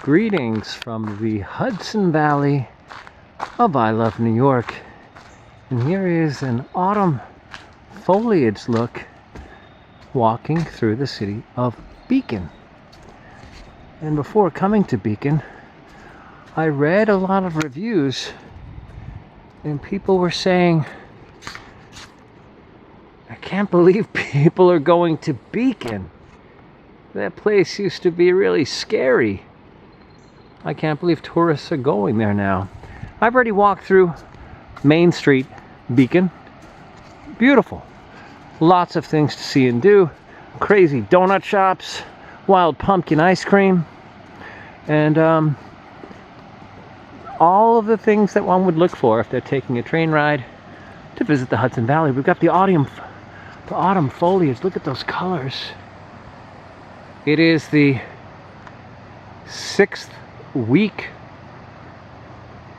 Greetings from the Hudson Valley of I Love New York. And here is an autumn foliage look walking through the city of Beacon. And before coming to Beacon, I read a lot of reviews and people were saying, I can't believe people are going to Beacon. That place used to be really scary. I can't believe tourists are going there now. I've already walked through Main Street, Beacon. Beautiful. Lots of things to see and do. Crazy donut shops, wild pumpkin ice cream, and all of the things that one would look for if they're taking a train ride to visit the Hudson Valley. We've got the autumn foliage. Look at those colors. It is the 6th week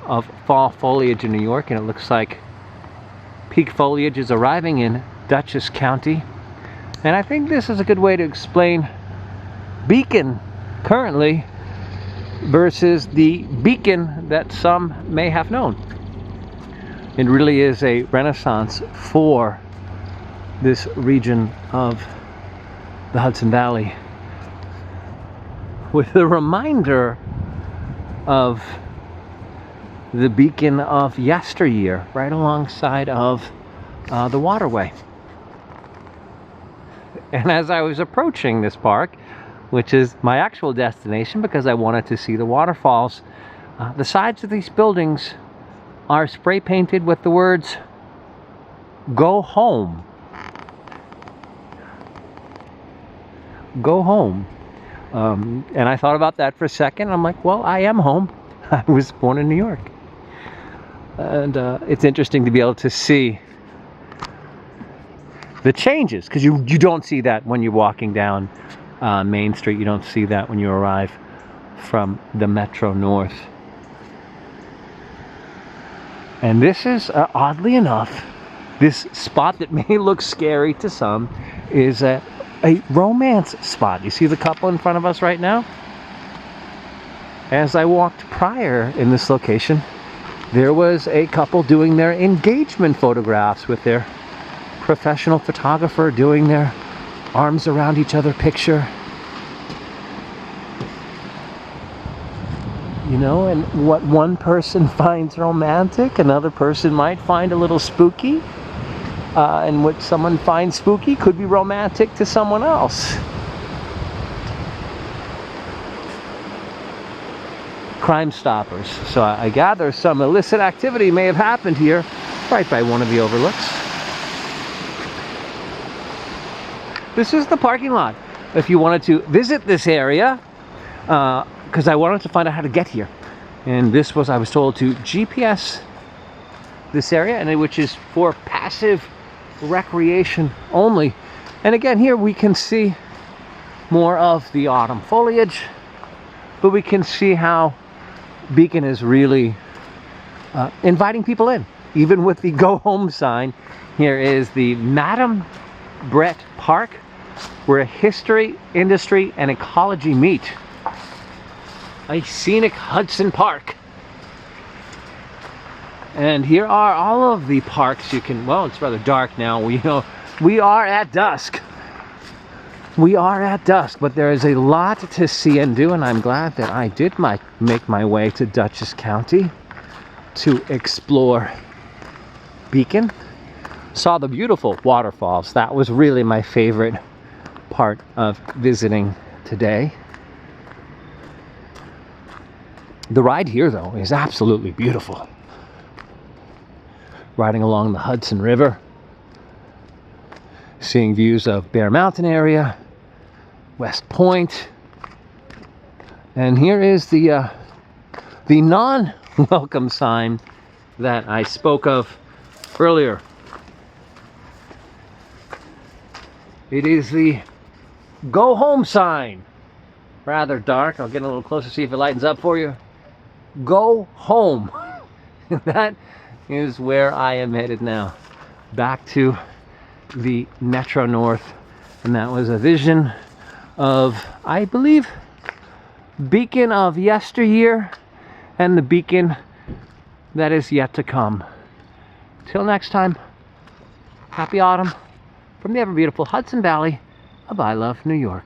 of fall foliage in New York, and it looks like peak foliage is arriving in Dutchess County. And I think this is a good way to explain Beacon currently versus the Beacon that some may have known. It really is a renaissance for this region of the Hudson Valley, with a reminder of the Beacon of yesteryear, right alongside of the waterway. And as I was approaching this park, which is my actual destination because I wanted to see the waterfalls, the sides of these buildings are spray painted with the words, "Go home." Go home. And I thought about that for a second. I'm like, well, I am home. I was born in New York. And it's interesting to be able to see the changes, because you don't see that when you're walking down Main Street. You don't see that when you arrive from the Metro-North. And this is, oddly enough, this spot that may look scary to some is a romance spot. You see the couple in front of us right now? As I walked prior in this location, there was a couple doing their engagement photographs with their professional photographer, doing their arms around each other picture. You know, and what one person finds romantic, another person might find a little spooky. And what someone finds spooky could be romantic to someone else. Crime Stoppers. So I gather some illicit activity may have happened here, right by one of the overlooks. This is the parking lot. If you wanted to visit this area, because I wanted to find out how to get here. And this was, I was told, to GPS this area, and which is for passive recreation only. And again, here we can see more of the autumn foliage, but we can see how Beacon is really inviting people in, even with the go home sign. Here is the Madame Brett Park, where history, industry, and ecology meet. A Scenic Hudson Park. And here are all of the parks you can, well, it's rather dark now. We are at dusk. We are at dusk, but there is a lot to see and do, and I'm glad that I did make my way to Dutchess County to explore Beacon. Saw the beautiful waterfalls. That was really my favorite part of visiting today. The ride here, though, is absolutely beautiful. Riding along the Hudson River, seeing views of Bear Mountain area, West Point, and here is the non-welcome sign that I spoke of earlier. It is the go home sign. Rather dark. I'll get a little closer, see if it lightens up for you. Go home. That is where I am headed now, back to the Metro-North. And that was a vision of, I believe, beacon of yesteryear and the beacon that is yet to come. Till next time, happy autumn from the ever beautiful Hudson Valley of I Love New York.